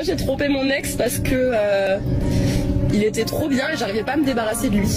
J'ai trompé mon ex parce que il était trop bien et j'arrivais pas à me débarrasser de lui.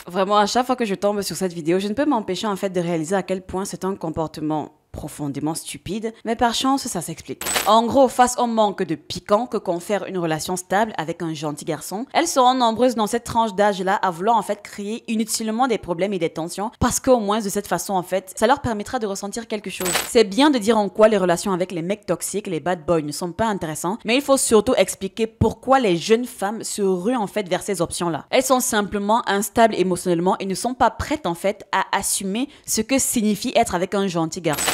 Vraiment, à chaque fois que je tombe sur cette vidéo, je ne peux m'empêcher en fait de réaliser à quel point c'est un comportement profondément stupide, mais par chance, ça s'explique. En gros, face au manque de piquant que confère une relation stable avec un gentil garçon, elles seront nombreuses dans cette tranche d'âge-là à vouloir en fait créer inutilement des problèmes et des tensions, parce qu'au moins de cette façon en fait, ça leur permettra de ressentir quelque chose. C'est bien de dire en quoi les relations avec les mecs toxiques, les bad boys ne sont pas intéressants, mais il faut surtout expliquer pourquoi les jeunes femmes se ruent en fait vers ces options-là. Elles sont simplement instables émotionnellement et ne sont pas prêtes en fait à assumer ce que signifie être avec un gentil garçon.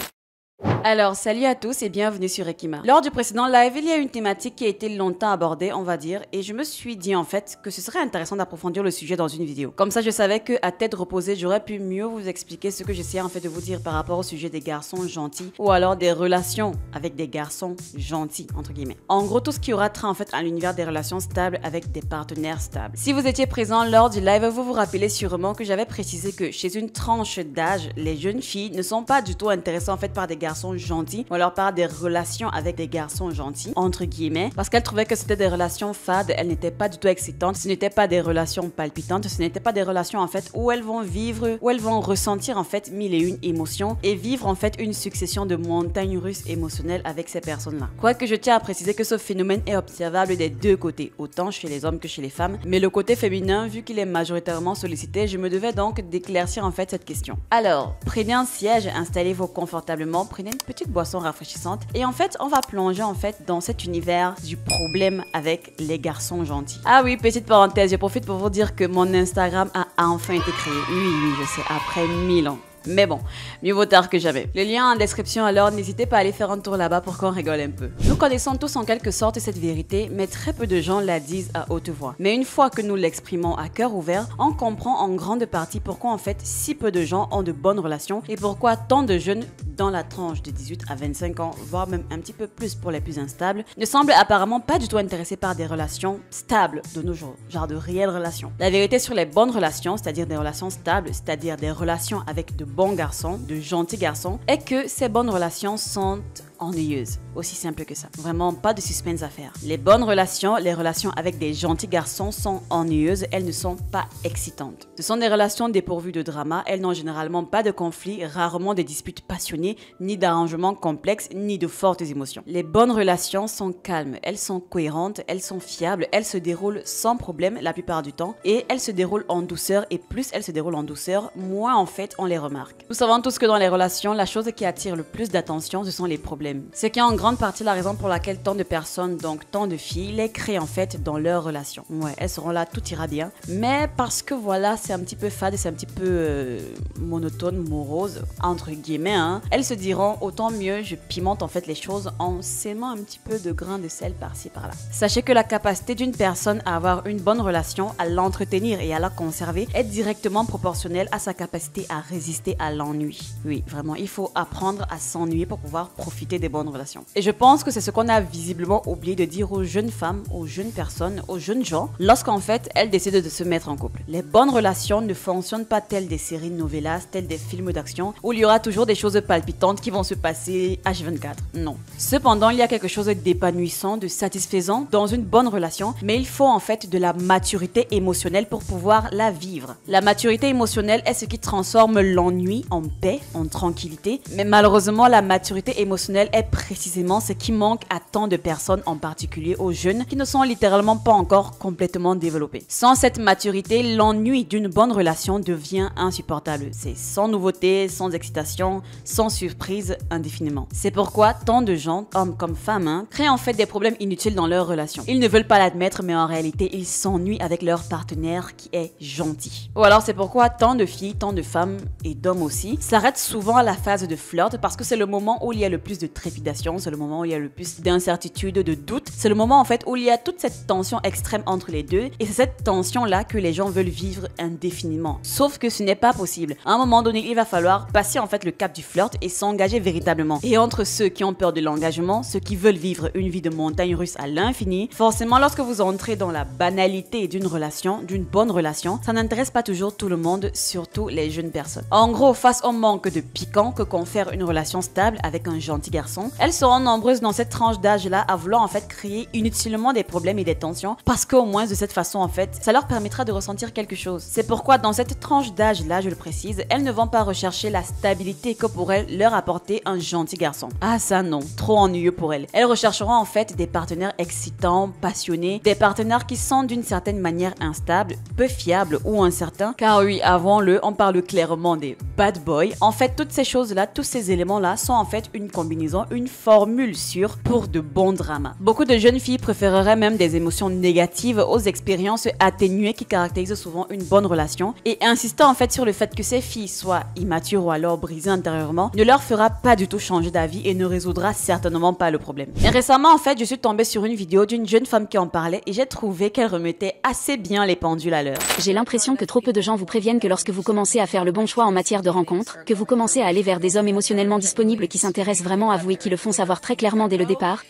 Alors, salut à tous et bienvenue sur Ekima. Lors du précédent live, il y a une thématique qui a été longtemps abordée, on va dire, et je me suis dit en fait que ce serait intéressant d'approfondir le sujet dans une vidéo. Comme ça, je savais que à tête reposée, j'aurais pu mieux vous expliquer ce que j'essayais en fait de vous dire par rapport au sujet des garçons gentils ou alors des relations avec des garçons gentils, entre guillemets. En gros, tout ce qui aura trait en fait à l'univers des relations stables avec des partenaires stables. Si vous étiez présent lors du live, vous vous rappelez sûrement que j'avais précisé que chez une tranche d'âge, les jeunes filles ne sont pas du tout intéressées en fait par des garçons gentils ou alors par des relations avec des garçons gentils, entre guillemets, parce qu'elles trouvaient que c'était des relations fades, elles n'étaient pas du tout excitantes, ce n'étaient pas des relations palpitantes, ce n'étaient pas des relations en fait où elles vont vivre, où elles vont ressentir en fait mille et une émotions et vivre en fait une succession de montagnes russes émotionnelles avec ces personnes-là. Quoique je tiens à préciser que ce phénomène est observable des deux côtés, autant chez les hommes que chez les femmes, mais le côté féminin, vu qu'il est majoritairement sollicité, je me devais donc d'éclaircir en fait cette question. Alors, prenez un siège, installez-vous confortablement, prenez une petite boisson rafraîchissante et en fait on va plonger en fait dans cet univers du problème avec les garçons gentils. Ah oui, petite parenthèse, je profite pour vous dire que mon Instagram a enfin été créé. Oui, je sais, après 1000 ans. Mais bon, mieux vaut tard que jamais. Le lien en description, alors n'hésitez pas à aller faire un tour là-bas pour qu'on rigole un peu. Nous connaissons tous en quelque sorte cette vérité, mais très peu de gens la disent à haute voix. Mais une fois que nous l'exprimons à cœur ouvert, on comprend en grande partie pourquoi en fait si peu de gens ont de bonnes relations et pourquoi tant de jeunes dans la tranche de 18 à 25 ans, voire même un petit peu plus pour les plus instables, ne semblent apparemment pas du tout intéressés par des relations stables de nos jours, genre de réelles relations. La vérité sur les bonnes relations, c'est-à-dire des relations stables, c'est-à-dire des relations avec de bons garçons, de gentils garçons, est que ces bonnes relations sont ennuyeuses. Aussi simple que ça. Vraiment pas de suspense à faire. Les bonnes relations, les relations avec des gentils garçons sont ennuyeuses, elles ne sont pas excitantes. Ce sont des relations dépourvues de drama, elles n'ont généralement pas de conflits, rarement de disputes passionnées, ni d'arrangements complexes, ni de fortes émotions. Les bonnes relations sont calmes, elles sont cohérentes, elles sont fiables, elles se déroulent sans problème la plupart du temps et elles se déroulent en douceur et plus elles se déroulent en douceur, moins en fait on les remarque. Nous savons tous que dans les relations, la chose qui attire le plus d'attention, ce sont les problèmes. Ce qui est en grande partie la raison pour laquelle tant de personnes, donc tant de filles, les créent en fait dans leur relation. Ouais, elles seront là, tout ira bien. Mais parce que voilà, c'est un petit peu fade, c'est un petit peu monotone, morose, entre guillemets, hein, elles se diront autant mieux, je pimente en fait les choses en sémant un petit peu de grains de sel par-ci par-là. Sachez que la capacité d'une personne à avoir une bonne relation, à l'entretenir et à la conserver est directement proportionnelle à sa capacité à résister à l'ennui. Oui, vraiment, il faut apprendre à s'ennuyer pour pouvoir profiter des bonnes relations. Et je pense que c'est ce qu'on a visiblement oublié de dire aux jeunes femmes, aux jeunes personnes, aux jeunes gens, lorsqu'en fait elles décident de se mettre en couple. Les bonnes relations ne fonctionnent pas telles des séries novellas, telles des films d'action, où il y aura toujours des choses palpitantes qui vont se passer H24. Non. Cependant, il y a quelque chose d'épanouissant, de satisfaisant dans une bonne relation, mais il faut en fait de la maturité émotionnelle pour pouvoir la vivre. La maturité émotionnelle est ce qui transforme l'ennui en paix, en tranquillité, mais malheureusement la maturité émotionnelle est précisément ce qui manque à tant de personnes, en particulier aux jeunes, qui ne sont littéralement pas encore complètement développés. Sans cette maturité, l'ennui d'une bonne relation devient insupportable. C'est sans nouveauté, sans excitation, sans surprise, indéfiniment. C'est pourquoi tant de gens, hommes comme femmes, créent en fait des problèmes inutiles dans leur relation. Ils ne veulent pas l'admettre, mais en réalité, ils s'ennuient avec leur partenaire qui est gentil. Ou alors c'est pourquoi tant de filles, tant de femmes et d'hommes aussi s'arrêtent souvent à la phase de flirt parce que c'est le moment où il y a le plus de trépidation, c'est le moment où il y a le plus d'incertitude, de doute. C'est le moment en fait où il y a toute cette tension extrême entre les deux et c'est cette tension-là que les gens veulent vivre indéfiniment. Sauf que ce n'est pas possible. À un moment donné, il va falloir passer en fait le cap du flirt et s'engager véritablement. Et entre ceux qui ont peur de l'engagement, ceux qui veulent vivre une vie de montagne russe à l'infini, forcément lorsque vous entrez dans la banalité d'une relation, d'une bonne relation, ça n'intéresse pas toujours tout le monde, surtout les jeunes personnes. En gros, face au manque de piquant que confère une relation stable avec un gentil garçon, garçons. Elles seront nombreuses dans cette tranche d'âge-là à vouloir en fait créer inutilement des problèmes et des tensions parce qu'au moins de cette façon en fait, ça leur permettra de ressentir quelque chose. C'est pourquoi dans cette tranche d'âge-là, je le précise, elles ne vont pas rechercher la stabilité que pourrait leur apporter un gentil garçon. Ah ça non, trop ennuyeux pour elles. Elles rechercheront en fait des partenaires excitants, passionnés, des partenaires qui sont d'une certaine manière instables, peu fiables ou incertains. Car oui, avouons-le, on parle clairement des bad boys. En fait, toutes ces choses-là, tous ces éléments-là sont en fait une combinaison, une formule sûre pour de bons dramas. Beaucoup de jeunes filles préféreraient même des émotions négatives aux expériences atténuées qui caractérisent souvent une bonne relation et insistant en fait sur le fait que ces filles soient immatures ou alors brisées intérieurement ne leur fera pas du tout changer d'avis et ne résoudra certainement pas le problème. Et récemment en fait, je suis tombée sur une vidéo d'une jeune femme qui en parlait et j'ai trouvé qu'elle remettait assez bien les pendules à l'heure. J'ai l'impression que trop peu de gens vous préviennent que lorsque vous commencez à faire le bon choix en matière de rencontre, que vous commencez à aller vers des hommes émotionnellement disponibles qui s'intéressent vraiment à vous et qui le font savoir très clairement dès le départ,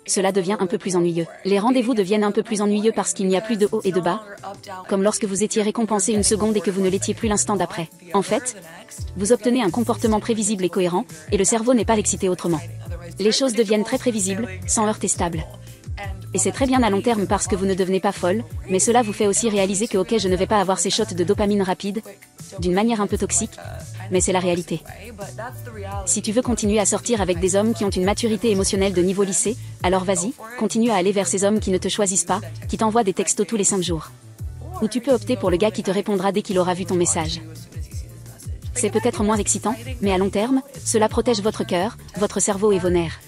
cela devient un peu plus ennuyeux. Les rendez-vous deviennent un peu plus ennuyeux parce qu'il n'y a plus de haut et de bas, comme lorsque vous étiez récompensé une seconde et que vous ne l'étiez plus l'instant d'après. En fait, vous obtenez un comportement prévisible et cohérent, et le cerveau n'est pas l'excité autrement. Les choses deviennent très prévisibles, sans heurter stable. Et c'est très bien à long terme parce que vous ne devenez pas folle, mais cela vous fait aussi réaliser que ok, je ne vais pas avoir ces shots de dopamine rapide, d'une manière un peu toxique, mais c'est la réalité. Si tu veux continuer à sortir avec des hommes qui ont une maturité émotionnelle de niveau lycée, alors vas-y, continue à aller vers ces hommes qui ne te choisissent pas, qui t'envoient des textos tous les 5 jours. Ou tu peux opter pour le gars qui te répondra dès qu'il aura vu ton message. C'est peut-être moins excitant, mais à long terme, cela protège votre cœur, votre cerveau et vos nerfs.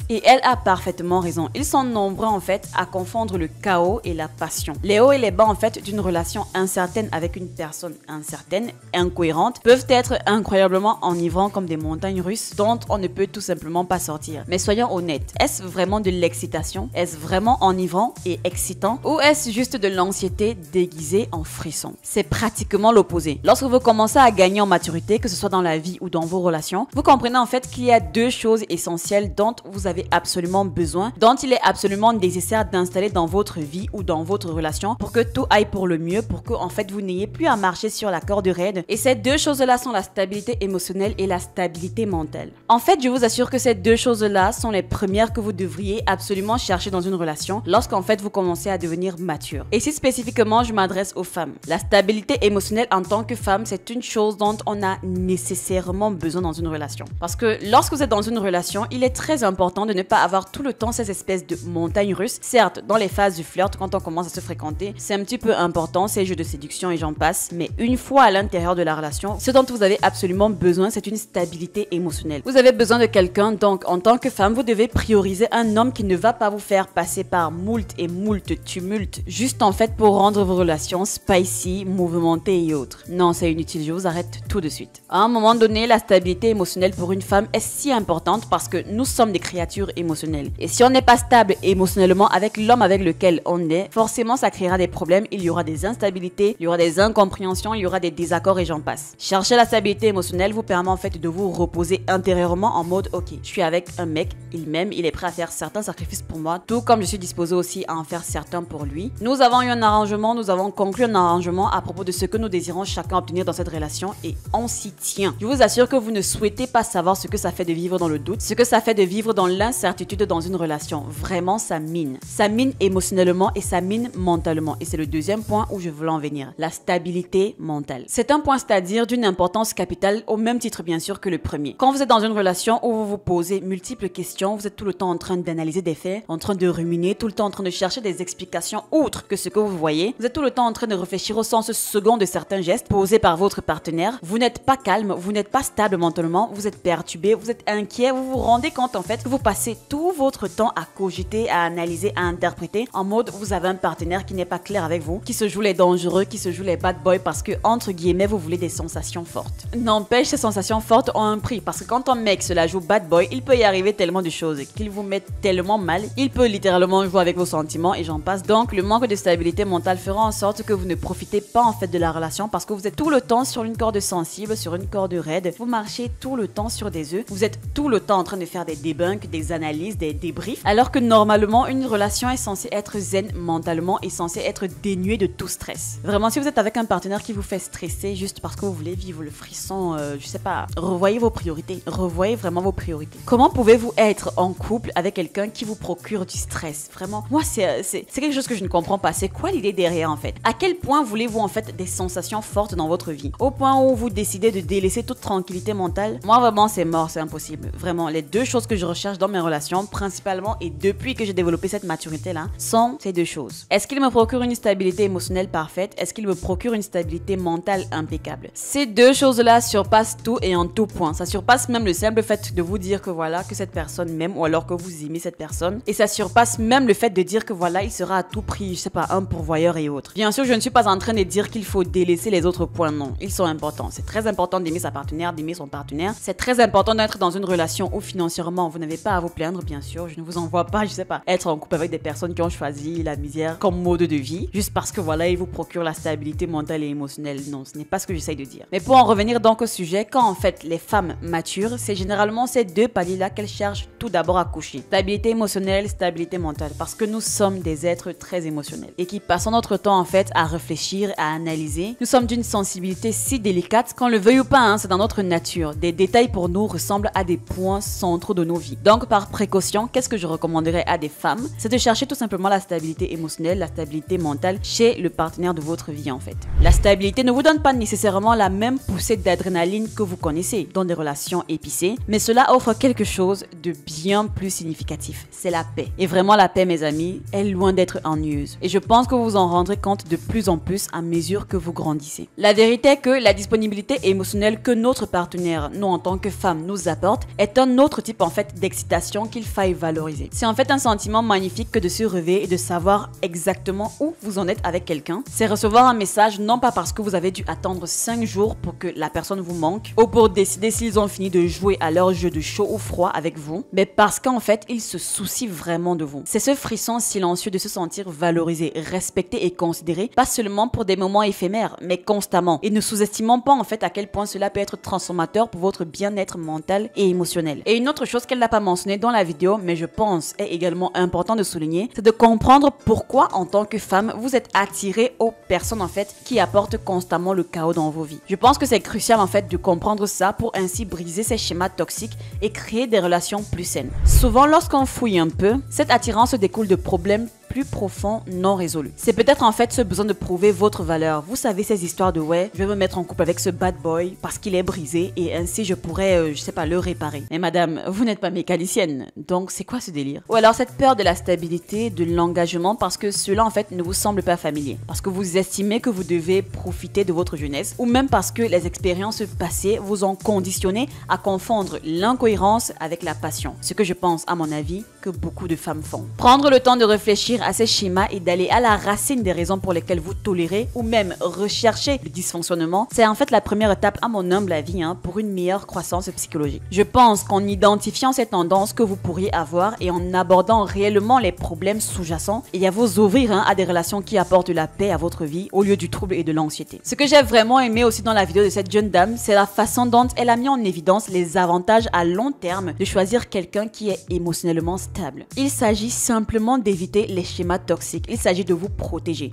Et elle a parfaitement raison. Ils sont nombreux en fait à confondre le chaos et la passion. Les hauts et les bas en fait d'une relation incertaine avec une personne incertaine, incohérente, peuvent être incroyablement enivrants comme des montagnes russes dont on ne peut tout simplement pas sortir. Mais soyons honnêtes, est-ce vraiment de l'excitation? Est-ce vraiment enivrant et excitant? Ou est-ce juste de l'anxiété déguisée en frisson? C'est pratiquement l'opposé. Lorsque vous commencez à gagner en maturité, que ce soit dans la vie ou dans vos relations, vous comprenez en fait qu'il y a deux choses essentielles dont vous avez absolument besoin, dont il est absolument nécessaire d'installer dans votre vie ou dans votre relation pour que tout aille pour le mieux, pour que en fait vous n'ayez plus à marcher sur la corde raide. Et ces deux choses-là sont la stabilité émotionnelle et la stabilité mentale. En fait, je vous assure que ces deux choses-là sont les premières que vous devriez absolument chercher dans une relation lorsqu'en fait vous commencez à devenir mature. Et si spécifiquement je m'adresse aux femmes, la stabilité émotionnelle en tant que femme, c'est une chose dont on a nécessairement besoin dans une relation. Parce que lorsque vous êtes dans une relation, il est très important de ne pas avoir tout le temps ces espèces de montagnes russes. Certes, dans les phases du flirt, quand on commence à se fréquenter, c'est un petit peu important, ces jeux de séduction et j'en passe, mais une fois à l'intérieur de la relation, ce dont vous avez absolument besoin, c'est une stabilité émotionnelle. Vous avez besoin de quelqu'un, donc en tant que femme, vous devez prioriser un homme qui ne va pas vous faire passer par moult et moult tumultes, juste en fait pour rendre vos relations spicy, mouvementées et autres. Non, c'est inutile, je vous arrête tout de suite. À un moment donné, la stabilité émotionnelle pour une femme est si importante parce que nous sommes des créatures émotionnelles. Et si on n'est pas stable émotionnellement avec l'homme avec lequel on est, forcément ça créera des problèmes, il y aura des instabilités, il y aura des incompréhensions, il y aura des désaccords et j'en passe. Chercher la stabilité émotionnelle vous permet en fait de vous reposer intérieurement en mode ok, je suis avec un mec, il m'aime, il est prêt à faire certains sacrifices pour moi, tout comme je suis disposée aussi à en faire certains pour lui. Nous avons eu un arrangement, nous avons conclu un arrangement à propos de ce que nous désirons chacun obtenir dans cette relation et on s'y tient. Je vous assure que vous ne souhaitez pas savoir ce que ça fait de vivre dans le doute, ce que ça fait de vivre dans l'incertitude dans une relation. Vraiment, ça mine. Ça mine émotionnellement et ça mine mentalement. Et c'est le deuxième point où je voulais en venir. La stabilité mentale. C'est un point, c'est-à-dire d'une importance capitale au même titre bien sûr que le premier. Quand vous êtes dans une relation où vous vous posez multiples questions, vous êtes tout le temps en train d'analyser des faits, en train de ruminer, tout le temps en train de chercher des explications outre que ce que vous voyez. Vous êtes tout le temps en train de réfléchir au sens second de certains gestes posés par votre partenaire. Vous n'êtes pas calme, vous n'êtes pas stable mentalement, vous êtes perturbé, vous êtes inquiet, vous vous rendez compte en fait que vous passez tout votre temps à cogiter, à analyser, à interpréter en mode vous avez un partenaire qui n'est pas clair avec vous, qui se joue les dangereux, qui se joue les bad boys parce que entre guillemets vous voulez des sensations fortes. N'empêche, ces sensations fortes ont un prix parce que quand un mec se la joue bad boy, il peut y arriver tellement de choses qu'il vous met tellement mal, il peut littéralement jouer avec vos sentiments et j'en passe. Donc le manque de stabilité mentale fera en sorte que vous ne profitez pas en fait de la relation parce que vous êtes tout le temps sur une corde sensible, sur une corde raide, vous marchez tout le temps sur des œufs, vous êtes tout le temps en train de faire des debunks, des des analyses, des débriefs, alors que normalement une relation est censée être zen mentalement et censée être dénuée de tout stress. Vraiment, si vous êtes avec un partenaire qui vous fait stresser juste parce que vous voulez vivre le frisson, je sais pas, revoyez vos priorités, revoyez vraiment vos priorités. Comment pouvez-vous être en couple avec quelqu'un qui vous procure du stress? Vraiment, moi c'est quelque chose que je ne comprends pas. C'est quoi l'idée derrière en fait? À quel point voulez-vous en fait des sensations fortes dans votre vie? Au point où vous décidez de délaisser toute tranquillité mentale? Moi vraiment c'est mort, c'est impossible. Vraiment, les deux choses que je recherche dans mes relations, principalement et depuis que j'ai développé cette maturité là, sont ces deux choses. Est-ce qu'il me procure une stabilité émotionnelle parfaite? Est-ce qu'il me procure une stabilité mentale impeccable? Ces deux choses là surpassent tout et en tout point. Ça surpasse même le simple fait de vous dire que voilà, que cette personne m'aime ou alors que vous aimez cette personne. Et ça surpasse même le fait de dire que voilà, il sera à tout prix, je sais pas, un pourvoyeur et autres. Bien sûr, je ne suis pas en train de dire qu'il faut délaisser les autres points, non. Ils sont importants. C'est très important d'aimer sa partenaire, d'aimer son partenaire. C'est très important d'être dans une relation où financièrement, vous n'avez pas à vous plaindre, bien sûr. Je ne vous envoie pas, je sais pas, être en couple avec des personnes qui ont choisi la misère comme mode de vie, juste parce que voilà, ils vous procurent la stabilité mentale et émotionnelle. Non, ce n'est pas ce que j'essaye de dire. Mais pour en revenir donc au sujet, quand en fait les femmes maturent, c'est généralement ces deux paliers-là qu'elles cherchent tout d'abord à coucher. Stabilité émotionnelle, stabilité mentale. Parce que nous sommes des êtres très émotionnels et qui passons notre temps en fait à réfléchir, à analyser. Nous sommes d'une sensibilité si délicate qu'on le veuille ou pas, hein, c'est dans notre nature. Des détails pour nous ressemblent à des points centraux de nos vies. Donc par précaution, qu'est-ce que je recommanderais à des femmes? C'est de chercher tout simplement la stabilité émotionnelle, la stabilité mentale chez le partenaire de votre vie en fait. La stabilité ne vous donne pas nécessairement la même poussée d'adrénaline que vous connaissez dans des relations épicées, mais cela offre quelque chose de bien plus significatif. C'est la paix. Et vraiment la paix, mes amis, est loin d'être ennuyeuse. Et je pense que vous vous en rendrez compte de plus en plus à mesure que vous grandissez. La vérité est que la disponibilité émotionnelle que notre partenaire, nous en tant que femmes, nous apporte est un autre type en fait d'excitation qu'il faille valoriser. C'est en fait un sentiment magnifique que de se réveiller et de savoir exactement où vous en êtes avec quelqu'un. C'est recevoir un message non pas parce que vous avez dû attendre 5 jours pour que la personne vous manque ou pour décider s'ils ont fini de jouer à leur jeu de chaud ou froid avec vous, mais parce qu'en fait ils se soucient vraiment de vous. C'est ce frisson silencieux de se sentir valorisé, respecté et considéré, pas seulement pour des moments éphémères, mais constamment. Et ne sous-estimons pas en fait à quel point cela peut être transformateur pour votre bien-être mental et émotionnel. Et une autre chose qu'elle n'a pas mentionné dans la vidéo, mais je pense est également important de souligner, c'est de comprendre pourquoi en tant que femme, vous êtes attiré aux personnes en fait qui apportent constamment le chaos dans vos vies. Je pense que c'est crucial en fait de comprendre ça pour ainsi briser ces schémas toxiques et créer des relations plus saines. Souvent lorsqu'on fouille un peu, cette attirance découle de problèmes plus profond non résolu. C'est peut-être en fait ce besoin de prouver votre valeur. Vous savez ces histoires de ouais, je vais me mettre en couple avec ce bad boy parce qu'il est brisé et ainsi je pourrais, je sais pas, le réparer. Mais madame, vous n'êtes pas mécanicienne, donc c'est quoi ce délire? Ou alors cette peur de la stabilité, de l'engagement parce que cela en fait ne vous semble pas familier. Parce que vous estimez que vous devez profiter de votre jeunesse ou même parce que les expériences passées vous ont conditionné à confondre l'incohérence avec la passion. Ce que je pense, à mon avis, que beaucoup de femmes font. Prendre le temps de réfléchir à ces schémas et d'aller à la racine des raisons pour lesquelles vous tolérez ou même recherchez le dysfonctionnement, c'est en fait la première étape à mon humble avis pour une meilleure croissance psychologique. Je pense qu'en identifiant ces tendances que vous pourriez avoir et en abordant réellement les problèmes sous-jacents, et à vous ouvrir à des relations qui apportent la paix à votre vie au lieu du trouble et de l'anxiété. Ce que j'ai vraiment aimé aussi dans la vidéo de cette jeune dame, c'est la façon dont elle a mis en évidence les avantages à long terme de choisir quelqu'un qui est émotionnellement stable. Il s'agit simplement d'éviter les schémas toxiques. Il s'agit de vous protéger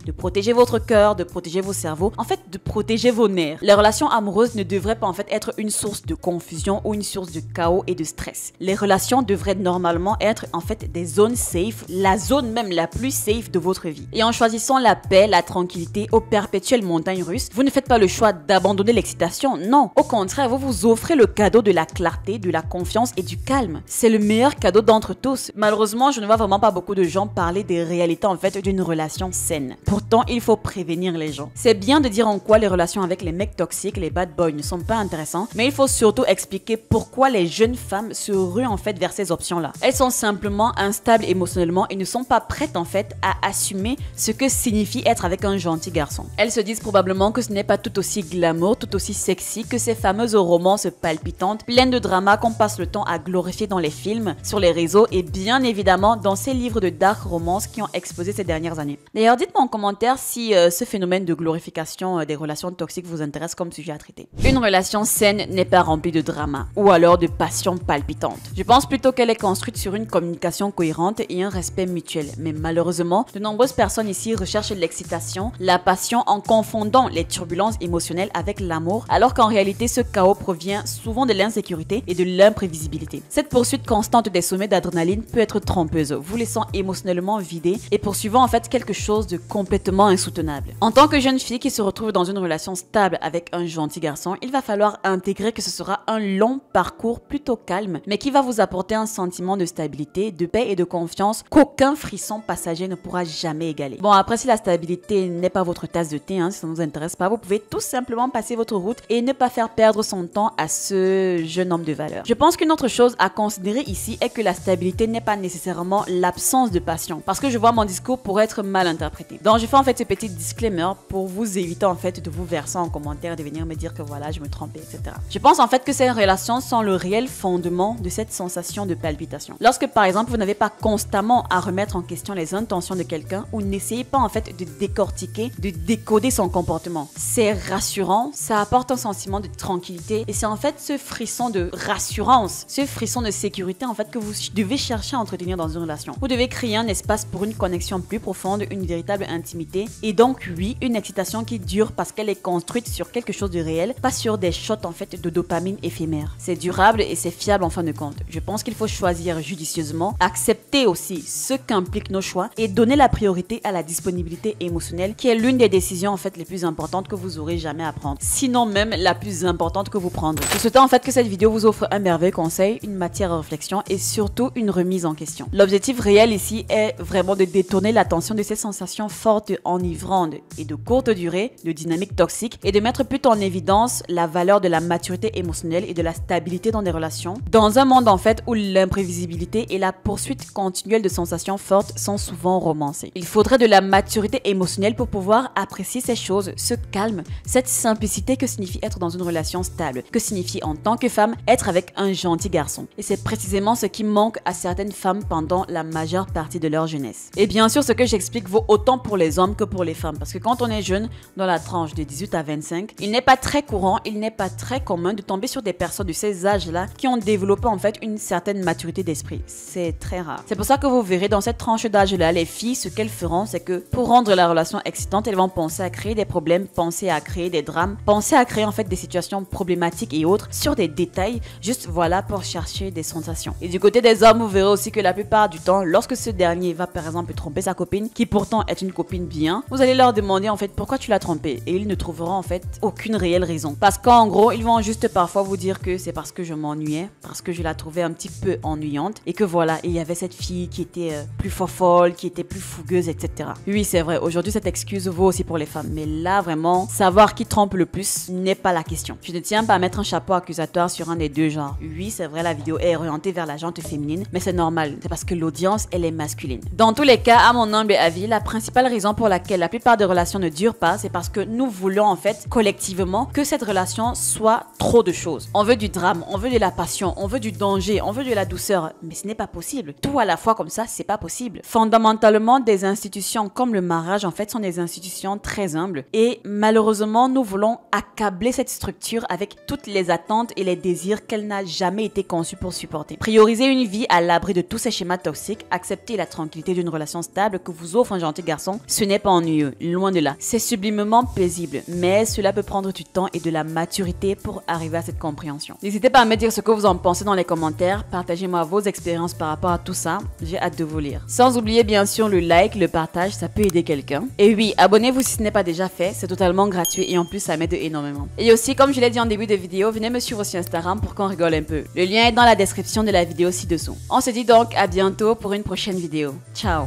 votre cœur, de protéger vos cerveaux, en fait de protéger vos nerfs. Les relations amoureuses ne devraient pas en fait être une source de confusion ou une source de chaos et de stress. Les relations devraient normalement être en fait des zones safe, la zone même la plus safe de votre vie. Et en choisissant la paix, la tranquillité aux perpétuelles montagnes russes, vous ne faites pas le choix d'abandonner l'excitation, non. Au contraire, vous vous offrez le cadeau de la clarté, de la confiance et du calme. C'est le meilleur cadeau d'entre tous. Malheureusement, je ne vois vraiment pas beaucoup de gens parler des réalités en fait d'une relation saine. Pourtant, il faut prévenir les gens. C'est bien de dire en quoi les relations avec les mecs toxiques, les bad boys ne sont pas intéressants, mais il faut surtout expliquer pourquoi les jeunes femmes se ruent en fait vers ces options-là. Elles sont simplement instables émotionnellement et ne sont pas prêtes en fait à assumer ce que signifie être avec un gentil garçon. Elles se disent probablement que ce n'est pas tout aussi glamour, tout aussi sexy que ces fameuses romances palpitantes, pleines de drama qu'on passe le temps à glorifier dans les films, sur les réseaux et bien évidemment dans ces livres de dark romance qui ont explosé ces dernières années. D'ailleurs, dites-moi en commentaire si ce phénomène de glorification des relations toxiques vous intéresse comme sujet à traiter. Une relation saine n'est pas remplie de drama ou alors de passion palpitante. Je pense plutôt qu'elle est construite sur une communication cohérente et un respect mutuel. Mais malheureusement, de nombreuses personnes ici recherchent l'excitation, la passion en confondant les turbulences émotionnelles avec l'amour, alors qu'en réalité ce chaos provient souvent de l'insécurité et de l'imprévisibilité. Cette poursuite constante des sommets d'adrénaline peut être trompeuse, vous laissant émotionnellement vidé et poursuivant en fait quelque chose de complètement insoutenable. En tant que jeune fille qui se retrouve dans une relation stable avec un gentil garçon, il va falloir intégrer que ce sera un long parcours plutôt calme, mais qui va vous apporter un sentiment de stabilité, de paix et de confiance qu'aucun frisson passager ne pourra jamais égaler. Bon, après, si la stabilité n'est pas votre tasse de thé, si ça ne vous intéresse pas, vous pouvez tout simplement passer votre route et ne pas faire perdre son temps à ce jeune homme de valeur. Je pense qu'une autre chose à considérer ici est que la stabilité n'est pas nécessairement l'absence de passion, parce que je vois mon discours pour être mal interprété. Donc je fais en fait ce petit disclaimer pour vous éviter en fait de vous verser en commentaire, de venir me dire que voilà, je me trompais, etc. Je pense en fait que ces relations sont le réel fondement de cette sensation de palpitation. Lorsque par exemple vous n'avez pas constamment à remettre en question les intentions de quelqu'un ou n'essayez pas en fait de décortiquer, de décoder son comportement. C'est rassurant, ça apporte un sentiment de tranquillité et c'est en fait ce frisson de rassurance, ce frisson de sécurité en fait que vous devez chercher à entretenir dans une relation. Vous devez créer un espace pour une connexion plus profonde, une véritable intimité et donc oui, une excitation qui dure parce qu'elle est construite sur quelque chose de réel, pas sur des shots en fait de dopamine éphémère. C'est durable et c'est fiable en fin de compte. Je pense qu'il faut choisir judicieusement, accepter aussi ce qu'impliquent nos choix et donner la priorité à la disponibilité émotionnelle qui est l'une des décisions en fait les plus importantes que vous aurez jamais à prendre. Sinon même la plus importante que vous prendrez. Je souhaite en fait que cette vidéo vous offre un merveilleux conseil, une matière à réflexion et surtout une remise en question. L'objectif réel ici est vraiment de détourner l'attention de ces sensations fortes, enivrantes et de courte durée, de dynamique toxique et de mettre plutôt en évidence la valeur de la maturité émotionnelle et de la stabilité dans des relations. Dans un monde en fait où l'imprévisibilité et la poursuite continuelle de sensations fortes sont souvent romancées. Il faudrait de la maturité émotionnelle pour pouvoir apprécier ces choses, ce calme, cette simplicité que signifie être dans une relation stable, que signifie en tant que femme être avec un gentil garçon. Et c'est précisément ce qui manque à certaines femmes pendant la majeure partie de leur jeunesse. Et bien sûr, ce que j'explique vaut autant pour les hommes que pour les femmes, parce que quand on est jeune, dans la tranche de 18 à 25, il n'est pas très courant, il n'est pas très commun de tomber sur des personnes de ces âges-là qui ont développé en fait une certaine maturité d'esprit. C'est très rare. C'est pour ça que vous verrez dans cette tranche d'âge-là, les filles, ce qu'elles feront, c'est que pour rendre la relation excitante, elles vont penser à créer des problèmes, penser à créer des drames, penser à créer en fait des situations problématiques et autres sur des détails, juste voilà pour chercher des sensations. Et du côté des hommes, vous verrez aussi que la plupart du temps, lorsque ce dernier va par exemple tromper sa copine, qui pourtant est une copine bien, vous allez leur demander en fait pourquoi tu l'as trompée et ils ne trouveront en fait aucune réelle raison. Parce qu'en gros, ils vont juste parfois vous dire que c'est parce que je m'ennuyais, parce que je la trouvais un petit peu ennuyante et que voilà, il y avait cette fille qui était plus folle, qui était plus fougueuse, etc. Oui, c'est vrai, aujourd'hui cette excuse vaut aussi pour les femmes, mais là vraiment, savoir qui trompe le plus n'est pas la question. Je ne tiens pas à mettre un chapeau accusatoire sur un des deux genres. Oui, c'est vrai, la vidéo est orientée vers la gente féminine, mais c'est normal, c'est parce que l'audience, elle est masculine. Dans tous les cas, à mon humble avis, la principale raison pour laquelle la plupart des relations ne durent pas, c'est parce que nous voulons en fait collectivement que cette relation soit trop de choses. On veut du drame, on veut de la passion, on veut du danger, on veut de la douceur, mais ce n'est pas possible. Tout à la fois comme ça, c'est pas possible. Fondamentalement, des institutions comme le mariage en fait sont des institutions très humbles et malheureusement, nous voulons accabler cette structure avec toutes les attentes et les désirs qu'elle n'a jamais été conçue pour supporter. Prioriser une vie à l'abri de tous ces schémas toxiques, accepter la tranquillité d'une relation stable que vous offre un gentil garçon, ce n'est pas ennuyeux, loin de là. C'est sublimement paisible, mais cela peut prendre du temps et de la maturité pour arriver à cette compréhension. N'hésitez pas à me dire ce que vous en pensez dans les commentaires, partagez-moi vos expériences par rapport à tout ça, j'ai hâte de vous lire. Sans oublier bien sûr le like, le partage, ça peut aider quelqu'un. Et oui, abonnez-vous si ce n'est pas déjà fait, c'est totalement gratuit et en plus ça m'aide énormément. Et aussi, comme je l'ai dit en début de vidéo, venez me suivre sur Instagram pour qu'on rigole un peu. Le lien est dans la description de la vidéo ci-dessous. On se dit donc à bientôt pour une prochaine vidéo. Ciao!